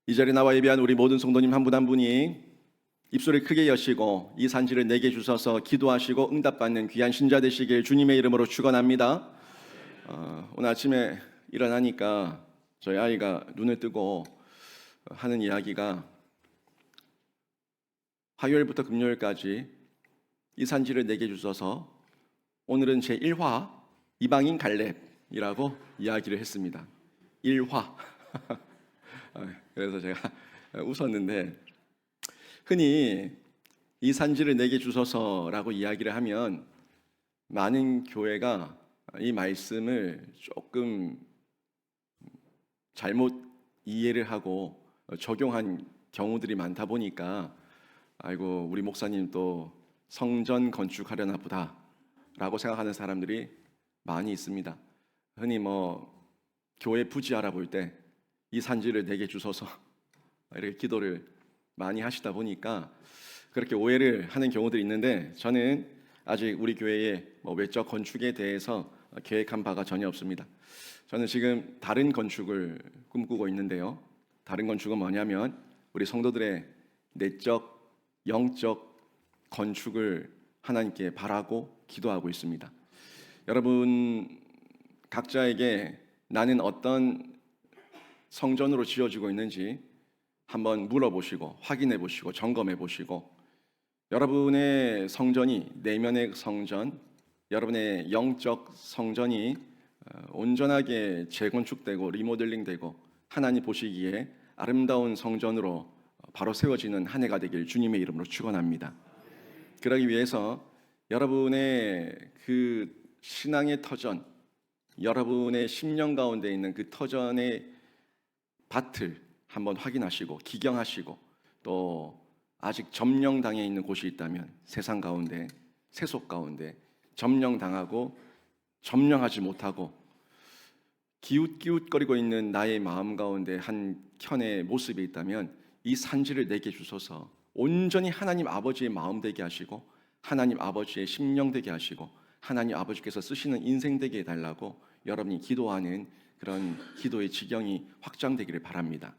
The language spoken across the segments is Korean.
이 자리에 나와 예배한 우리 모든 성도님 한 분 한 분이 입술을 크게 여시고 이 산지를 내게 주셔서 기도하시고 응답받는 귀한 신자 되시길 주님의 이름으로 축원합니다. 오늘 아침에 일어나니까 저희 아이가 눈을 뜨고 하는 이야기가 화요일부터 금요일까지 이 산지를 내게 주셔서 오늘은 제 1화 이방인 갈렙이라고 이야기를 했습니다. 1화. 그래서 제가 웃었는데, 흔히 이 산지를 내게 주소서라고 이야기를 하면 많은 교회가 이 말씀을 조금 잘못 이해를 하고 적용한 경우들이 많다 보니까 아이고 우리 목사님 또 성전 건축하려나 보다 라고 생각하는 사람들이 많이 있습니다. 흔히 교회 부지 알아볼 때 이 산지를 내게 주소서 이렇게 기도를 많이 하시다 보니까 그렇게 오해를 하는 경우들이 있는데, 저는 아직 우리 교회의 외적 건축에 대해서 계획한 바가 전혀 없습니다. 저는 지금 다른 건축을 꿈꾸고 있는데요. 다른 건축은 뭐냐면 우리 성도들의 내적, 영적 건축을 하나님께 바라고 기도하고 있습니다. 여러분 각자에게 나는 어떤 성전으로 지어지고 있는지 한번 물어보시고 확인해 보시고 점검해 보시고, 여러분의 성전이, 내면의 성전, 여러분의 영적 성전이 온전하게 재건축되고 리모델링되고 하나님 보시기에 아름다운 성전으로 바로 세워지는 한 해가 되길 주님의 이름으로 축원합니다. 그러기 위해서 여러분의 그 신앙의 터전, 여러분의 심령 가운데 있는 그 터전의 밭을 한번 확인하시고 기경하시고, 또 아직 점령당해 있는 곳이 있다면 세상 가운데, 세속 가운데 점령당하고 점령하지 못하고 기웃기웃거리고 있는 나의 마음 가운데 한 켠의 모습이 있다면 이 산지를 내게 주소서, 온전히 하나님 아버지의 마음 되게 하시고 하나님 아버지의 심령 되게 하시고 하나님 아버지께서 쓰시는 인생 되게 해달라고 여러분이 기도하는 그런 기도의 지경이 확장되기를 바랍니다.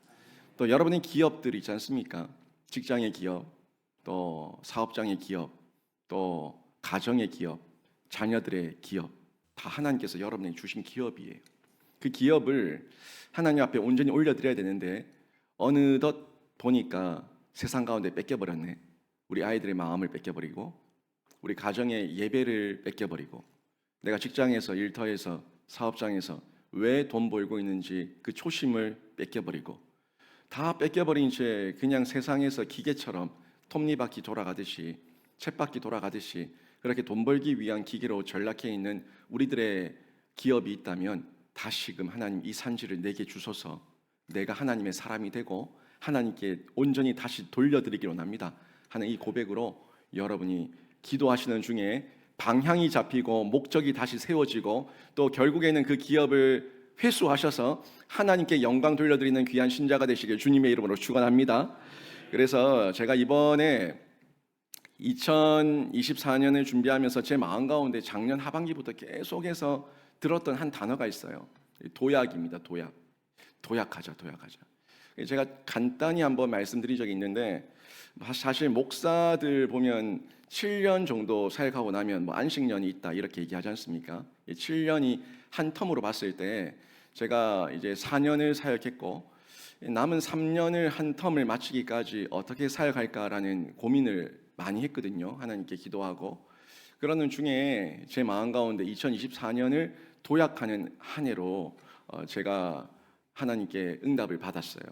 또 여러분의 기업들이 있지 않습니까? 직장의 기업, 또 사업장의 기업, 또 가정의 기업, 자녀들의 기업, 다 하나님께서 여러분에게 주신 기업이에요. 그 기업을 하나님 앞에 온전히 올려드려야 되는데 어느덧 보니까 세상 가운데 뺏겨버렸네. 우리 아이들의 마음을 뺏겨버리고, 우리 가정의 예배를 뺏겨버리고, 내가 직장에서, 일터에서, 사업장에서 왜 돈 벌고 있는지 그 초심을 뺏겨버리고, 다 뺏겨버린 채 그냥 세상에서 기계처럼 톱니바퀴 돌아가듯이, 쳇바퀴 돌아가듯이 그렇게 돈 벌기 위한 기계로 전락해 있는 우리들의 기업이 있다면 다시금 하나님 이 산지를 내게 주소서, 내가 하나님의 사람이 되고 하나님께 온전히 다시 돌려드리기로 합니다 하는 이 고백으로 여러분이 기도하시는 중에 방향이 잡히고 목적이 다시 세워지고, 또 결국에는 그 기업을 회수하셔서 하나님께 영광 돌려드리는 귀한 신자가 되시길 주님의 이름으로 축원합니다. 그래서 제가 이번에 2024년을 준비하면서 제 마음 가운데 작년 하반기부터 계속해서 들었던 한 단어가 있어요. 도약입니다. 도약하자. 제가 간단히 한번 말씀드린 적이 있는데, 사실 목사들 보면 7년 정도 사역하고 나면 안식년이 있다 이렇게 얘기하지 않습니까? 7년이 한 텀으로 봤을 때 제가 이제 4년을 사역했고 남은 3년을 한 텀을 마치기까지 어떻게 사역할까라는 고민을 많이 했거든요. 하나님께 기도하고. 그러는 중에 제 마음 가운데 2024년을 도약하는 한 해로 제가 하나님께 응답을 받았어요.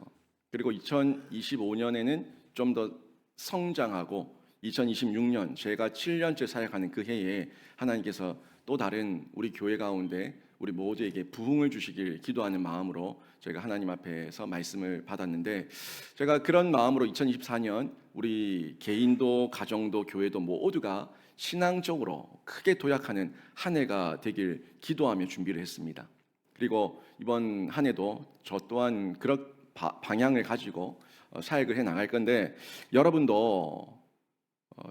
그리고 2025년에는 좀 더 성장하고 2026년 제가 7년째 사역하는 그 해에 하나님께서 또 다른 우리 교회 가운데 우리 모두에게 부흥을 주시길 기도하는 마음으로 제가 하나님 앞에서 말씀을 받았는데, 제가 그런 마음으로 2024년 우리 개인도 가정도 교회도 모두가 신앙적으로 크게 도약하는 한 해가 되길 기도하며 준비를 했습니다. 그리고 이번 한 해도 저 또한 그런 방향을 가지고 사역을 해 나갈 건데, 여러분도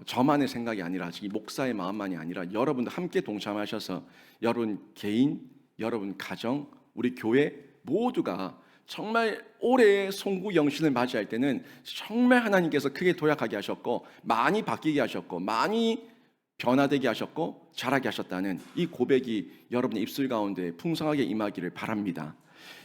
저만의 생각이 아니라, 이 목사의 마음만이 아니라 여러분도 함께 동참하셔서 여러분 개인, 여러분 가정, 우리 교회 모두가 정말 올해 송구 영신을 맞이할 때는 정말 하나님께서 크게 도약하게 하셨고 많이 바뀌게 하셨고 많이 변화되게 하셨고 자라게 하셨다는 이 고백이 여러분의 입술 가운데 풍성하게 임하기를 바랍니다.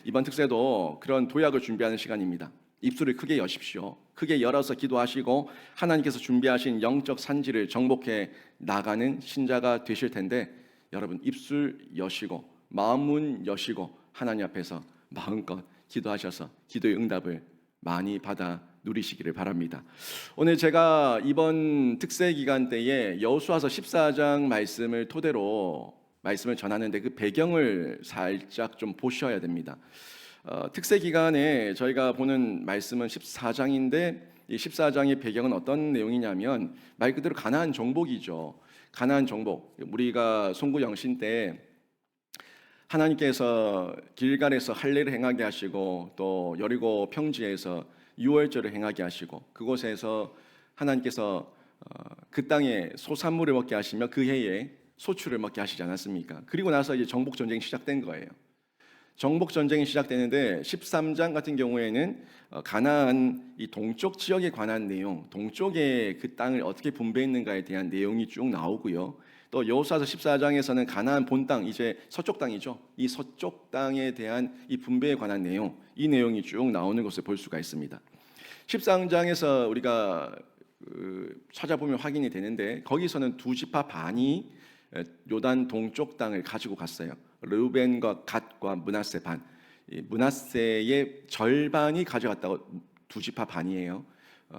이번 특세도 그런 도약을 준비하는 시간입니다. 입술을 크게 여십시오. 크게 열어서 기도하시고 하나님께서 준비하신 영적 산지를 정복해 나가는 신자가 되실 텐데, 여러분 입술 여시고 마음 문 여시고 하나님 앞에서 마음껏 기도하셔서 기도의 응답을 많이 받아 누리시기를 바랍니다. 오늘 제가 이번 특세 기간 때에 여호수아서 14장 말씀을 토대로 말씀을 전하는데 그 배경을 살짝 좀 보셔야 됩니다. 특세 기간에 저희가 보는 말씀은 14장인데 이 14장의 배경은 어떤 내용이냐면 말 그대로 가나안 정복이죠. 가나안 정복. 우리가 송구 영신 때 하나님께서 길갈에서 할례를 행하게 하시고 또 여리고 평지에서 유월절을 행하게 하시고 그곳에서 하나님께서 그 땅에 소산물을 먹게 하시며 그 해에 소출을 먹게 하시지 않았습니까? 그리고 나서 이제 정복 전쟁이 시작된 거예요. 정복 전쟁이 시작되는데 13장 같은 경우에는 가나안 이 동쪽 지역에 관한 내용, 동쪽에 그 땅을 어떻게 분배했는가에 대한 내용이 쭉 나오고요. 또 여호수아서 14장에서는 가나안 본 땅, 이제 서쪽 땅이죠. 이 서쪽 땅에 대한 이 분배에 관한 내용, 이 내용이 쭉 나오는 것을 볼 수가 있습니다. 13장에서 우리가 찾아보면 확인이 되는데 거기서는 두 지파 반이 요단 동쪽 땅을 가지고 갔어요. 르우벤과 갓과 므낫세 반. 므낫세의 절반이 가져갔다고 두 지파 반이에요.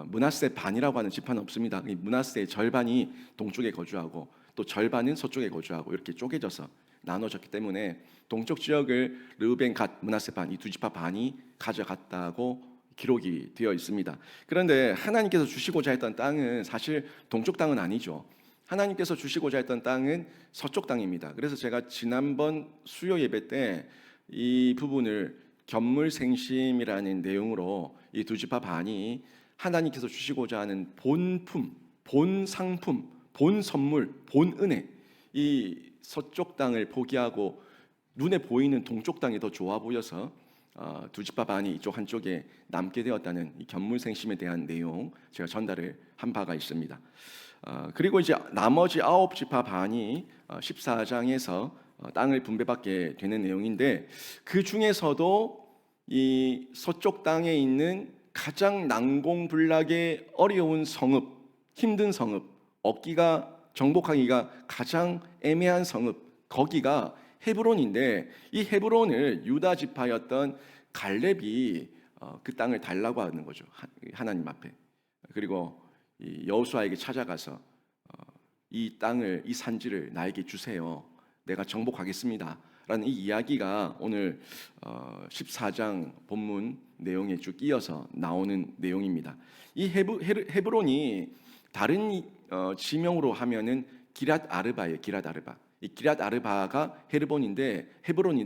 므낫세 반이라고 하는 지파는 없습니다. 므낫세의 절반이 동쪽에 거주하고 또 절반은 서쪽에 거주하고 이렇게 쪼개져서 나눠졌기 때문에 동쪽 지역을 르우벤, 갓, 므낫세 반, 이 두 지파 반이 가져갔다고 기록이 되어 있습니다. 그런데 하나님께서 주시고자 했던 땅은 사실 동쪽 땅은 아니죠. 하나님께서 주시고자 했던 땅은 서쪽 땅입니다. 그래서 제가 지난번 수요 예배 때 이 부분을 견물생심이라는 내용으로 이 두 지파 반이 하나님께서 주시고자 하는 본품, 본 상품, 본 선물, 본 은혜, 이 서쪽 땅을 포기하고 눈에 보이는 동쪽 땅이 더 좋아 보여서 두 지파 반이 이쪽 한쪽에 남게 되었다는 이 견물생심에 대한 내용 제가 전달을 한 바가 있습니다. 그리고 이제 나머지 9지파 반이 14장에서 땅을 분배받게 되는 내용인데 그 중에서도 이 서쪽 땅에 있는 가장 난공불락의 어려운 성읍, 힘든 성읍, 얻기가 정복하기가 가장 애매한 성읍, 거기가 헤브론인데 이 헤브론을 유다 지파였던 갈렙이 그 땅을 달라고 하는 거죠. 하나님 앞에. 그리고 여호수아에게 찾아가서 이 땅을, 이 산지를 나에게 주세요. 내가 정복하겠습니다. 라는 이 이야기가 오늘 14장 본문 내용에 쭉 이어서 나오는 내용입니다. 이 헤브론이 다른 지명으로 하면은 기랏 아르바예요. 기랏 아르바. 이 기랏 아르바가 헤브론인데 헤브론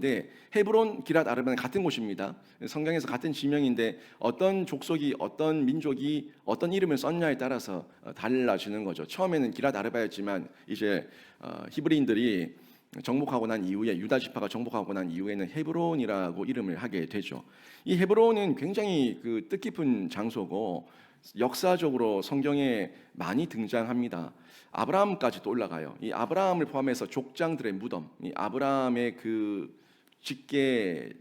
기랏 아르바는 같은 곳입니다. 성경에서 같은 지명인데 어떤 족속이 어떤 민족이 어떤 이름을 썼냐에 따라서 달라지는 거죠. 처음에는 기랏 아르바였지만 이제 히브리인들이 정복하고 난 이후에 유다 지파가 정복하고 난 이후에는 헤브론이라고 이름을 하게 되죠. 이 헤브론은 굉장히 그 뜻깊은 장소고 역사적으로 성경에 많이 등장합니다. 아브라함까지도 올라가요. 이 아브라함을 포함해서 족장들의 무덤, 이 아브라함의 그 직계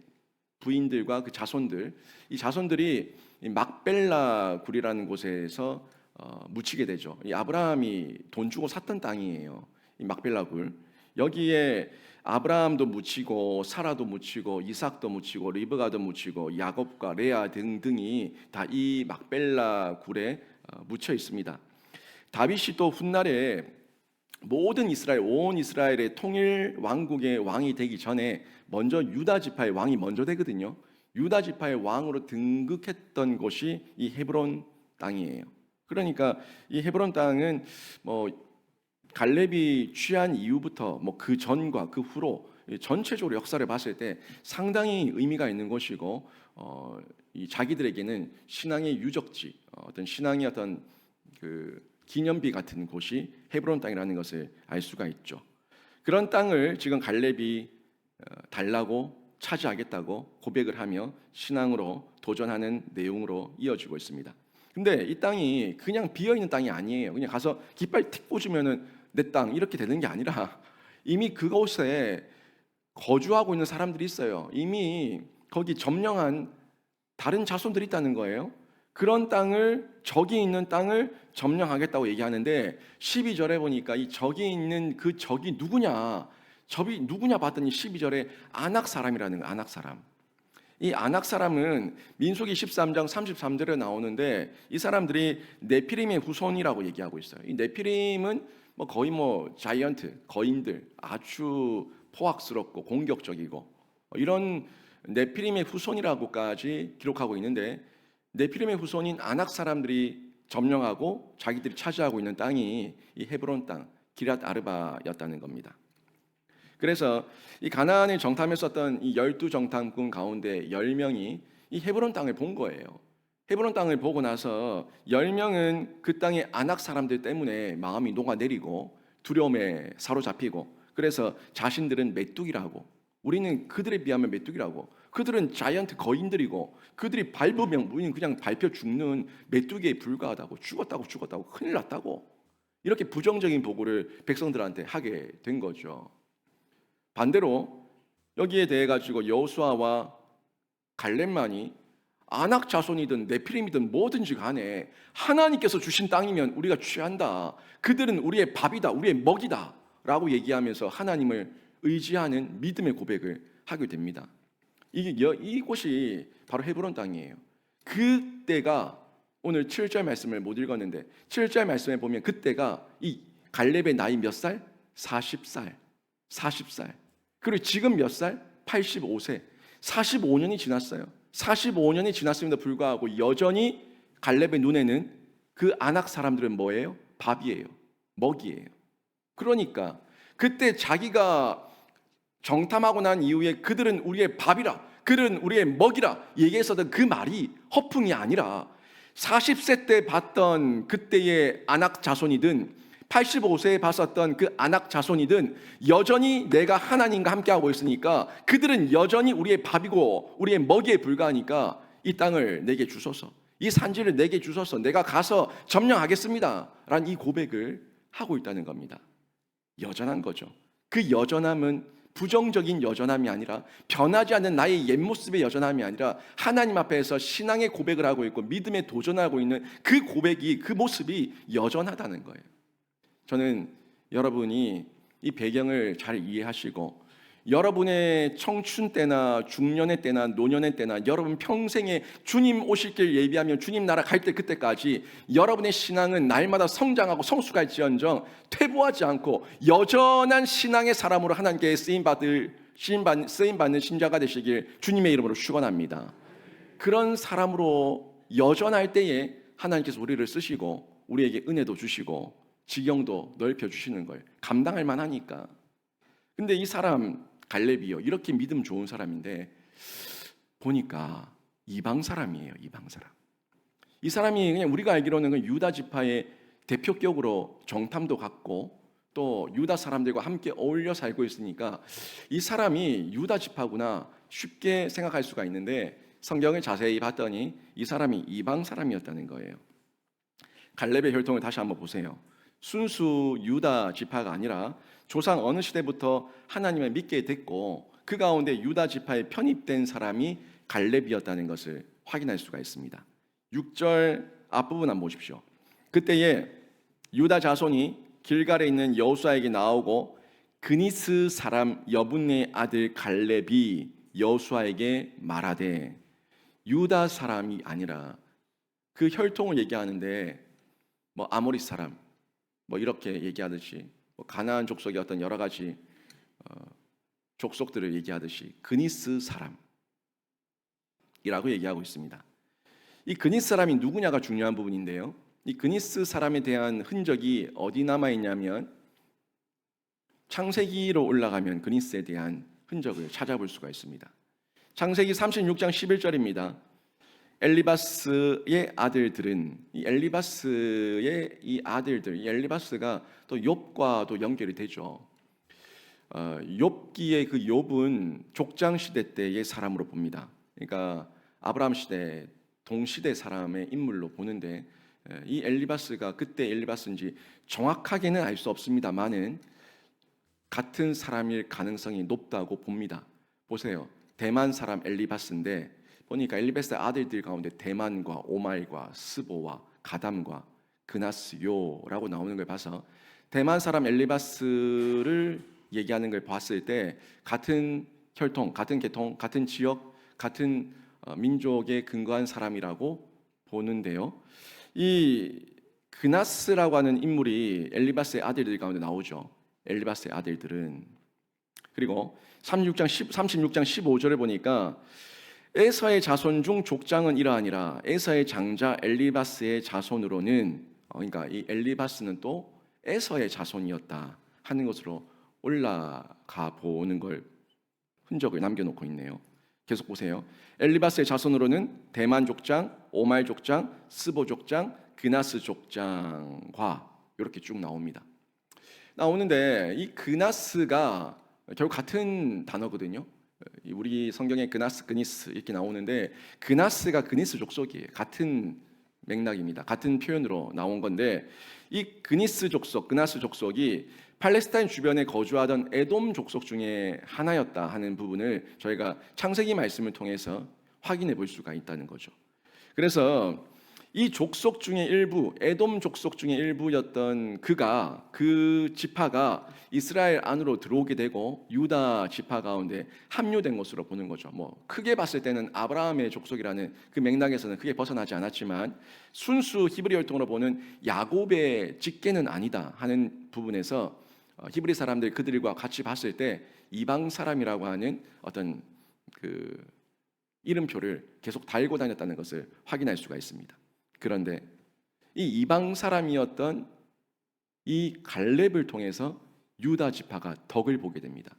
부인들과 그 자손들, 이 자손들이 이 막벨라 굴이라는 곳에서 묻히게 되죠. 이 아브라함이 돈 주고 샀던 땅이에요. 이 막벨라 굴. 여기에 아브라함도 묻히고 사라도 묻히고 이삭도 묻히고 리브가도 묻히고 야곱과 레아 등등이 다 이 막벨라 굴에 묻혀 있습니다. 다윗이 또 훗날에 모든 이스라엘, 온 이스라엘의 통일 왕국의 왕이 되기 전에 먼저 유다 지파의 왕이 먼저 되거든요. 유다 지파의 왕으로 등극했던 곳이 이 헤브론 땅이에요. 그러니까 이 헤브론 땅은 갈렙이 취한 이후부터 그 전과 그 후로 전체적으로 역사를 봤을 때 상당히 의미가 있는 것이고 이 자기들에게는 신앙의 유적지, 어떤 신앙의 어떤 그 기념비 같은 곳이 헤브론 땅이라는 것을 알 수가 있죠. 그런 땅을 지금 갈렙이 달라고 차지하겠다고 고백을 하며 신앙으로 도전하는 내용으로 이어지고 있습니다. 근데 이 땅이 그냥 비어있는 땅이 아니에요. 그냥 가서 깃발 틱 꽂으면은 내 땅 이렇게 되는 게 아니라 이미 그곳에 거주하고 있는 사람들이 있어요. 이미 거기 점령한 다른 자손들이 있다는 거예요. 그런 땅을, 적이 있는 땅을 점령하겠다고 얘기하는데 12절에 보니까 이 적이 있는 그 적이 누구냐? 적이 누구냐 봤더니 12절에 아낙 사람이라는 거예요. 아낙 사람. 이 아낙 사람은 민수기 13장 33절에 나오는데 이 사람들이 네피림의 후손이라고 얘기하고 있어요. 이 네피림은 거의 자이언트, 거인들, 아주 포악스럽고 공격적이고 이런 네피림의 후손이라고까지 기록하고 있는데 네피림의 후손인 아낙 사람들이 점령하고 자기들이 차지하고 있는 땅이 이 헤브론 땅 기럇 아르바였다는 겁니다. 그래서 이 가나안을 정탐했었던 이 12정탐꾼 가운데 10명이 이 헤브론 땅을 본 거예요. 헤브론 땅을 보고 나서 10명은 그 땅의 아낙 사람들 때문에 마음이 녹아내리고 두려움에 사로잡히고 그래서 자신들은 메뚜기라고, 우리는 그들에 비하면 메뚜기라고, 그들은 자이언트 거인들이고 그들이 밟으면 우리는 그냥 밟혀 죽는 메뚜기에 불과하다고, 죽었다고 큰일 났다고 이렇게 부정적인 보고를 백성들한테 하게 된 거죠. 반대로 여기에 대해 가지고 여호수아와 갈렙만이 아낙 자손이든 네피림이든 뭐든지 간에 하나님께서 주신 땅이면 우리가 취한다. 그들은 우리의 밥이다. 우리의 먹이다. 라고 얘기하면서 하나님을 의지하는 믿음의 고백을 하게 됩니다. 이곳이 바로 헤브론 땅이에요. 그때가 오늘 7절 말씀을 못 읽었는데 7절 말씀에 보면 그때가 이 갈렙의 나이 몇 살? 40살. 40살. 그리고 지금 몇 살? 85세. 45년이 지났어요. 45년이 지났음에도 불구하고 여전히 갈렙의 눈에는 그 아낙 사람들은 뭐예요? 밥이에요. 먹이에요. 그러니까 그때 자기가 정탐하고 난 이후에 그들은 우리의 밥이라, 그들은 우리의 먹이라 얘기했었던 그 말이 허풍이 아니라 40세 때 봤던 그때의 아낙 자손이든 85세에 봤었던 그 아낙 자손이든 여전히 내가 하나님과 함께하고 있으니까 그들은 여전히 우리의 밥이고 우리의 먹이에 불과하니까 이 땅을 내게 주소서, 이 산지를 내게 주소서, 내가 가서 점령하겠습니다 라는 이 고백을 하고 있다는 겁니다. 여전한 거죠. 그 여전함은 부정적인 여전함이 아니라, 변하지 않는 나의 옛모습의 여전함이 아니라 하나님 앞에서 신앙의 고백을 하고 있고 믿음에 도전하고 있는 그 고백이, 그 모습이 여전하다는 거예요. 저는 여러분이 이 배경을 잘 이해하시고 여러분의 청춘 때나 중년의 때나 노년의 때나 여러분 평생에 주님 오실 길 예비하며 주님 나라 갈 때 그때까지 여러분의 신앙은 날마다 성장하고 성숙할지언정 퇴보하지 않고 여전한 신앙의 사람으로 하나님께 쓰임받는 신자가 되시길 주님의 이름으로 축원합니다. 그런 사람으로 여전할 때에 하나님께서 우리를 쓰시고 우리에게 은혜도 주시고 지경도 넓혀주시는 걸 감당할 만하니까. 근데 이 사람 갈렙이요, 이렇게 믿음 좋은 사람인데 보니까 이방 사람이에요. 이방 사람. 이 사람이 그냥 우리가 알기로는 그 유다 지파의 대표격으로 정탐도 갔고 또 유다 사람들과 함께 어울려 살고 있으니까 이 사람이 유다 지파구나 쉽게 생각할 수가 있는데 성경을 자세히 봤더니 이 사람이 이방 사람이었다는 거예요. 갈렙의 혈통을 다시 한번 보세요. 순수 유다 지파가 아니라 조상 어느 시대부터 하나님을 믿게 됐고 그 가운데 유다 지파에 편입된 사람이 갈렙이었다는 것을 확인할 수가 있습니다. 6절 앞부분 한번 보십시오. 그때에 유다 자손이 길갈에 있는 여호수아에게 나오고 그니스 사람 여분의 아들 갈렙이 여호수아에게 말하되, 유다 사람이 아니라 그 혈통을 얘기하는데 아모리 사람 이렇게 얘기하듯이 가나안 족속의 어떤 여러 가지 족속들을 얘기하듯이 그니스 사람이라고 얘기하고 있습니다. 이 그니스 사람이 누구냐가 중요한 부분인데요. 이 그니스 사람에 대한 흔적이 어디 남아 있냐면 창세기로 올라가면 그니스에 대한 흔적을 찾아볼 수가 있습니다. 창세기 36장 11절입니다. 엘리바스의 아들들은, 이 엘리바스의 이 아들들, 이 엘리바스가 또 욥과도 연결이 되죠. 욥기의 그 욥은 족장 시대 때의 사람으로 봅니다. 그러니까 아브라함 시대 동시대 사람의 인물로 보는데 이 엘리바스가 그때 엘리바스인지 정확하게는 알 수 없습니다만은 같은 사람일 가능성이 높다고 봅니다. 보세요. 대만 사람 엘리바스인데 보니까 엘리바스의 아들들 가운데 대만과 오말과 스보와 가담과 그나스요라고 나오는 걸 봐서 대만 사람 엘리바스를 얘기하는 걸 봤을 때 같은 혈통, 같은 계통, 같은 지역, 같은 민족에 근거한 사람이라고 보는데요. 이 그나스라고 하는 인물이 엘리바스의 아들들 가운데 나오죠. 엘리바스의 아들들은 그리고 36장 15절에 보니까 에서의 자손 중 족장은 이러하니라. 에서의 장자 엘리바스의 자손으로는 그러니까 이 엘리바스는 또 에서의 자손이었다 하는 것으로 올라가 보는 걸 흔적을 남겨놓고 있네요. 계속 보세요. 엘리바스의 자손으로는 대만 족장, 오말 족장, 스보 족장, 그나스 족장과 이렇게 쭉 나오는데 이 그나스가 결국 같은 단어거든요. 우리 성경에 그나스, 그니스 이렇게 나오는데 그나스가 그니스 족속이에요. 같은 맥락입니다. 같은 표현으로 나온 건데 이 그니스 족속, 그나스 족속이 팔레스타인 주변에 거주하던 에돔 족속 중에 하나였다 하는 부분을 저희가 창세기 말씀을 통해서 확인해 볼 수가 있다는 거죠. 그래서 이 족속 중에 일부, 에돔 족속 중에 일부였던 그 지파가 이스라엘 안으로 들어오게 되고 유다 지파 가운데 합류된 것으로 보는 거죠. 뭐 크게 봤을 때는 아브라함의 족속이라는 그 맥락에서는 크게 벗어나지 않았지만 순수 히브리 혈통으로 보는 야곱의 직계는 아니다 하는 부분에서 히브리 사람들 그들과 같이 봤을 때 이방 사람이라고 하는 어떤 그 이름표를 계속 달고 다녔다는 것을 확인할 수가 있습니다. 그런데 이 이방 사람이었던 이 갈렙을 통해서 유다 지파가 덕을 보게 됩니다.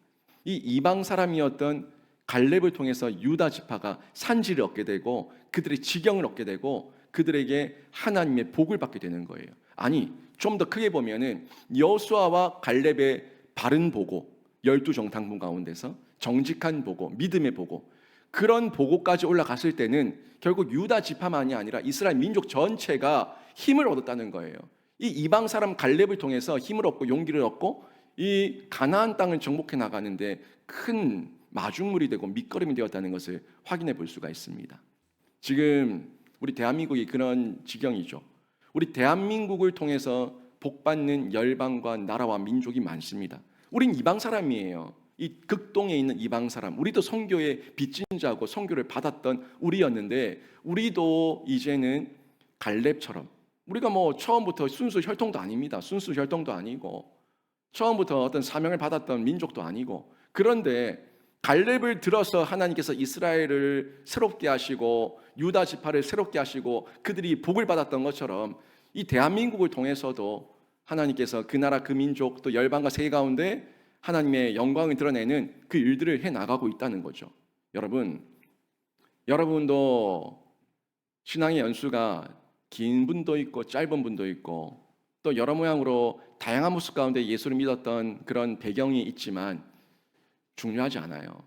이 이방 사람이었던 갈렙을 통해서 유다 지파가 산지를 얻게 되고 그들의 지경을 얻게 되고 그들에게 하나님의 복을 받게 되는 거예요. 아니, 좀 더 크게 보면은 여호수아와 갈렙의 바른 보고 12정탐꾼 가운데서 정직한 보고 믿음의 보고 그런 보고까지 올라갔을 때는 결국 유다 지파만이 아니라 이스라엘 민족 전체가 힘을 얻었다는 거예요. 이 이방 사람 갈렙을 통해서 힘을 얻고 용기를 얻고 이 가나안 땅을 정복해 나가는데 큰 마중물이 되고 밑거름이 되었다는 것을 확인해 볼 수가 있습니다. 지금 우리 대한민국이 그런 지경이죠. 우리 대한민국을 통해서 복받는 열방과 나라와 민족이 많습니다. 우린 이방 사람이에요. 이 극동에 있는 이방 사람, 우리도 선교의 빚진 자고 선교를 받았던 우리였는데 우리도 이제는 갈렙처럼 우리가 뭐 처음부터 순수 혈통도 아닙니다. 순수 혈통도 아니고 처음부터 어떤 사명을 받았던 민족도 아니고 그런데 갈렙을 들어서 하나님께서 이스라엘을 새롭게 하시고 유다 지파를 새롭게 하시고 그들이 복을 받았던 것처럼 이 대한민국을 통해서도 하나님께서 그 나라 그 민족 또 열방과 세계 가운데 하나님의 영광을 드러내는 그 일들을 해나가고 있다는 거죠. 여러분도 신앙의 연수가 긴 분도 있고 짧은 분도 있고 또 여러 모양으로 다양한 모습 가운데 예수를 믿었던 그런 배경이 있지만 중요하지 않아요.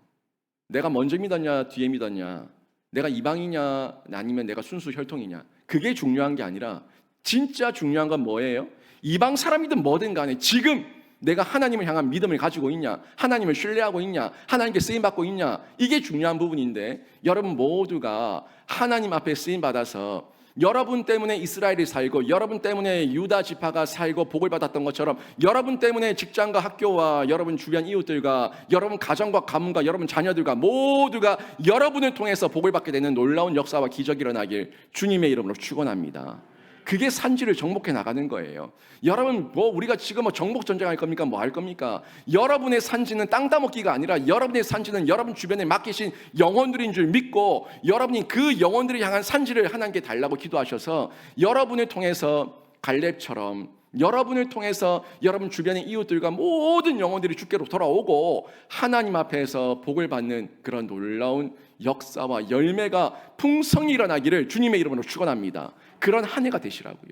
내가 먼저 믿었냐 뒤에 믿었냐 내가 이방이냐 아니면 내가 순수 혈통이냐 그게 중요한 게 아니라 진짜 중요한 건 뭐예요? 이방 사람이든 뭐든 간에 지금 내가 하나님을 향한 믿음을 가지고 있냐 하나님을 신뢰하고 있냐 하나님께 쓰임받고 있냐 이게 중요한 부분인데 여러분 모두가 하나님 앞에 쓰임받아서 여러분 때문에 이스라엘이 살고 여러분 때문에 유다 지파가 살고 복을 받았던 것처럼 여러분 때문에 직장과 학교와 여러분 주변 이웃들과 여러분 가정과 가문과 여러분 자녀들과 모두가 여러분을 통해서 복을 받게 되는 놀라운 역사와 기적이 일어나길 주님의 이름으로 축원합니다. 그게 산지를 정복해 나가는 거예요. 여러분 우리가 지금 정복 전쟁할 겁니까? 뭐 할 겁니까? 여러분의 산지는 땅 따먹기가 아니라 여러분의 산지는 여러분 주변에 맡기신 영혼들인 줄 믿고 여러분이 그 영혼들을 향한 산지를 하나님께 달라고 기도하셔서 여러분을 통해서 갈렙처럼 여러분을 통해서 여러분 주변의 이웃들과 모든 영혼들이 주께로 돌아오고 하나님 앞에서 복을 받는 그런 놀라운 역사와 열매가 풍성히 일어나기를 주님의 이름으로 축원합니다. 그런 한 해가 되시라고요.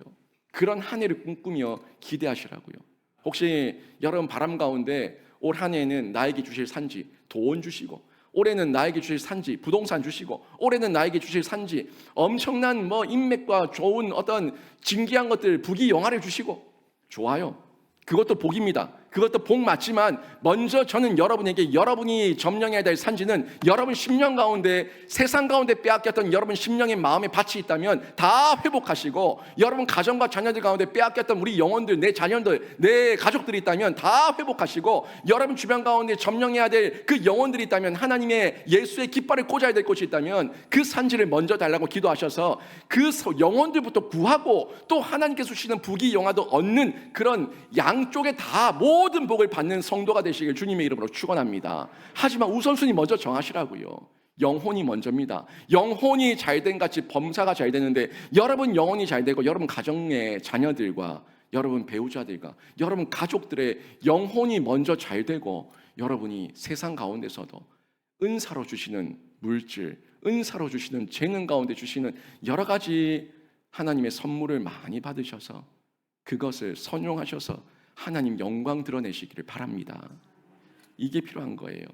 그런 한 해를 꿈꾸며 기대하시라고요. 혹시 여러분 바람 가운데 올 한 해에는 나에게 주실 산지 돈 주시고, 올해는 나에게 주실 산지 부동산 주시고, 올해는 나에게 주실 산지 엄청난 인맥과 좋은 어떤 진귀한 것들, 부귀 영화를 주시고, 좋아요. 그것도 복입니다. 그것도 복 맞지만 먼저 저는 여러분에게 여러분이 점령해야 될 산지는 여러분 심령 가운데, 세상 가운데 빼앗겼던 여러분 심령의 마음의 밭이 있다면 다 회복하시고, 여러분 가정과 자녀들 가운데 빼앗겼던 우리 영혼들, 내 자녀들, 내 가족들이 있다면 다 회복하시고, 여러분 주변 가운데 점령해야 될 그 영혼들이 있다면, 하나님의 예수의 깃발을 꽂아야 될 곳이 있다면 그 산지를 먼저 달라고 기도하셔서 그 영혼들부터 구하고, 또 하나님께서 주시는 부귀 영화도 얻는 그런 양쪽에 다 모든 복을 받는 성도가 되시길 주님의 이름으로 축원합니다. 하지만 우선순위 먼저 정하시라고요. 영혼이 먼저입니다. 영혼이 잘된 같이 범사가 잘 되는데, 여러분 영혼이 잘 되고, 여러분 가정의 자녀들과 여러분 배우자들과 여러분 가족들의 영혼이 먼저 잘 되고, 여러분이 세상 가운데서도 은사로 주시는 물질, 은사로 주시는 재능 가운데 주시는 여러 가지 하나님의 선물을 많이 받으셔서 그것을 선용하셔서 하나님 영광 드러내시기를 바랍니다. 이게 필요한 거예요.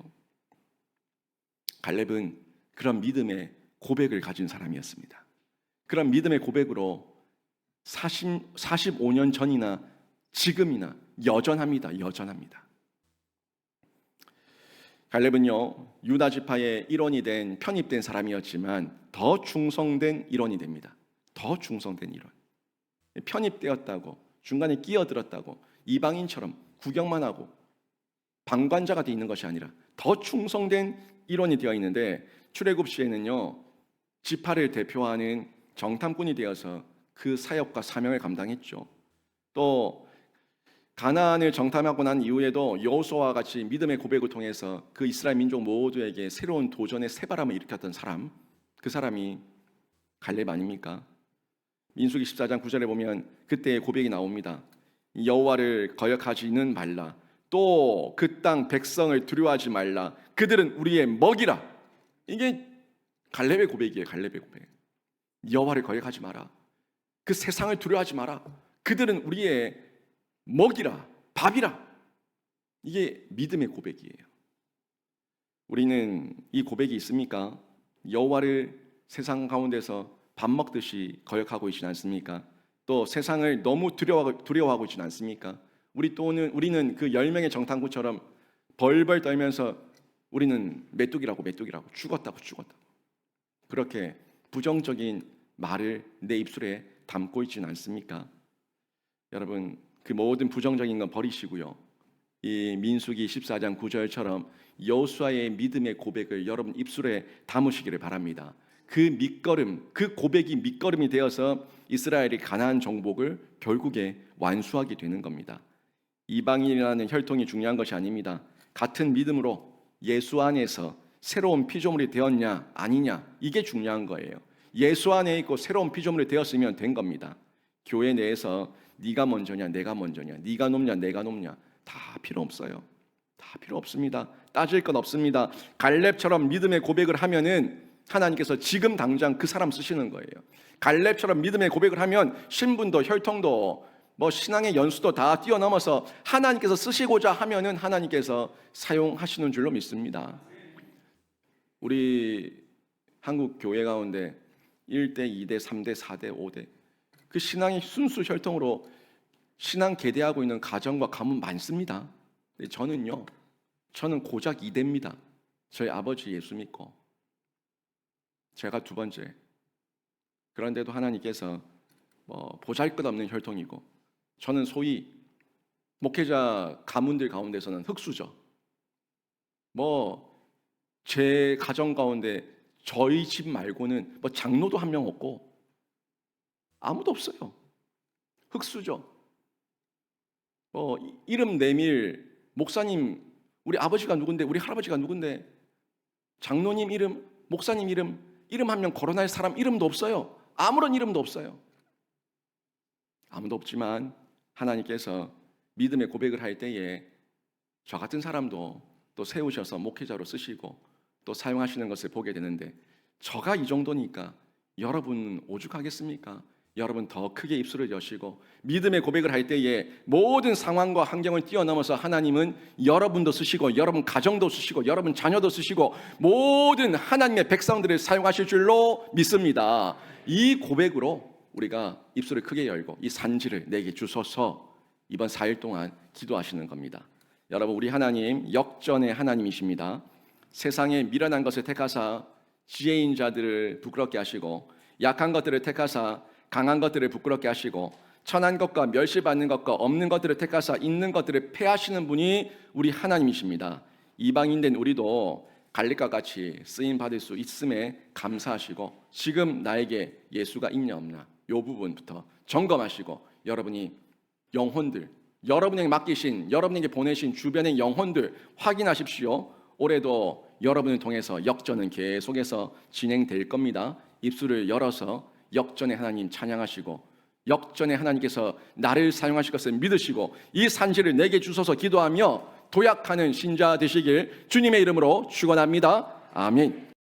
갈렙은 그런 믿음의 고백을 가진 사람이었습니다. 그런 믿음의 고백으로 45년 전이나 지금이나 여전합니다. 여전합니다. 갈렙은요, 유다 지파의 일원이 된, 편입된 사람이었지만 더 충성된 일원이 됩니다. 더 충성된 일원. 편입되었다고, 중간에 끼어들었다고 이방인처럼 구경만 하고 방관자가 되어 있는 것이 아니라 더 충성된 일원이 되어 있는데, 출애굽 시에는요, 지파를 대표하는 정탐꾼이 되어서 그 사역과 사명을 감당했죠. 또 가나안을 정탐하고 난 이후에도 여호수아와 같이 믿음의 고백을 통해서 그 이스라엘 민족 모두에게 새로운 도전의 새바람을 일으켰던 사람, 그 사람이 갈렙 아닙니까? 민수기 14장 9절에 보면 그때의 고백이 나옵니다. 여호와를 거역하지는 말라. 또 그 땅 백성을 두려워하지 말라. 그들은 우리의 먹이라. 이게 갈렙의 고백이에요. 갈렙의 고백. 여호와를 거역하지 마라. 그 세상을 두려워하지 마라. 그들은 우리의 먹이라, 밥이라. 이게 믿음의 고백이에요. 우리는 이 고백이 있습니까? 여호와를 세상 가운데서 밥 먹듯이 거역하고 있지는 않습니까? 또 세상을 너무 두려워하고 있지는 않습니까? 우리는 그 10명의 정탐꾼처럼 벌벌 떨면서 우리는 메뚜기라고 죽었다고 그렇게 부정적인 말을 내 입술에 담고 있지는 않습니까? 여러분, 그 모든 부정적인 건 버리시고요, 이 민수기 14장 9절처럼 여호수아의 믿음의 고백을 여러분 입술에 담으시기를 바랍니다. 그 밑거름, 그 고백이 밑거름이 되어서 이스라엘이 가나안 정복을 결국에 완수하게 되는 겁니다. 이방인이라는 혈통이 중요한 것이 아닙니다. 같은 믿음으로 예수 안에서 새로운 피조물이 되었냐 아니냐, 이게 중요한 거예요. 예수 안에 있고 새로운 피조물이 되었으면 된 겁니다. 교회 내에서 네가 먼저냐 내가 먼저냐, 네가 높냐 내가 높냐 다 필요 없어요. 다 필요 없습니다. 따질 건 없습니다. 갈렙처럼 믿음의 고백을 하면은 하나님께서 지금 당장 그 사람 쓰시는 거예요. 갈렙처럼 믿음의 고백을 하면 신분도 혈통도 신앙의 연수도 다 뛰어넘어서 하나님께서 쓰시고자 하면은 하나님께서 사용하시는 줄로 믿습니다. 우리 한국 교회 가운데 1대, 2대, 3대, 4대, 5대 그 신앙의 순수 혈통으로 신앙 계대하고 있는 가정과 가문 많습니다. 저는 고작 2대입니다. 저희 아버지 예수 믿고 제가 두 번째. 그런데도 하나님께서 보잘것없는 혈통이고, 저는 소위 목회자 가문들 가운데서는 흑수저. 제 가정 가운데 저희 집 말고는 장로도 한 명 없고 아무도 없어요. 흑수저. 이름 내밀 목사님, 우리 아버지가 누군데, 우리 할아버지가 누군데, 장로님 이름, 목사님 이름 한 명 거론할 사람 이름도 없어요. 아무런 이름도 없어요. 아무도 없지만 하나님께서 믿음의 고백을 할 때에 저 같은 사람도 또 세우셔서 목회자로 쓰시고 또 사용하시는 것을 보게 되는데, 저가 이 정도니까 여러분 오죽하겠습니까? 여러분 더 크게 입술을 여시고 믿음의 고백을 할 때에 모든 상황과 환경을 뛰어넘어서 하나님은 여러분도 쓰시고 여러분 가정도 쓰시고 여러분 자녀도 쓰시고 모든 하나님의 백성들을 사용하실 줄로 믿습니다. 이 고백으로 우리가 입술을 크게 열고 이 산지를 내게 주소서 이번 4일 동안 기도하시는 겁니다. 여러분, 우리 하나님 역전의 하나님이십니다. 세상에 미련한 것을 택하사 지혜인 자들을 부끄럽게 하시고 약한 것들을 택하사 강한 것들을 부끄럽게 하시고 천한 것과 멸시받는 것과 없는 것들을 택하사 있는 것들을 패하시는 분이 우리 하나님이십니다. 이방인된 우리도 갈릴과 같이 쓰임 받을 수 있음에 감사하시고 지금 나에게 예수가 있냐 없나 이 부분부터 점검하시고 여러분이 영혼들, 여러분에게 맡기신, 여러분에게 보내신 주변의 영혼들 확인하십시오. 올해도 여러분을 통해서 역전은 계속해서 진행될 겁니다. 입술을 열어서 역전의 하나님 찬양하시고 역전의 하나님께서 나를 사용하실 것을 믿으시고 이 산지를 내게 주소서 기도하며 도약하는 신자 되시길 주님의 이름으로 축원합니다. 아멘.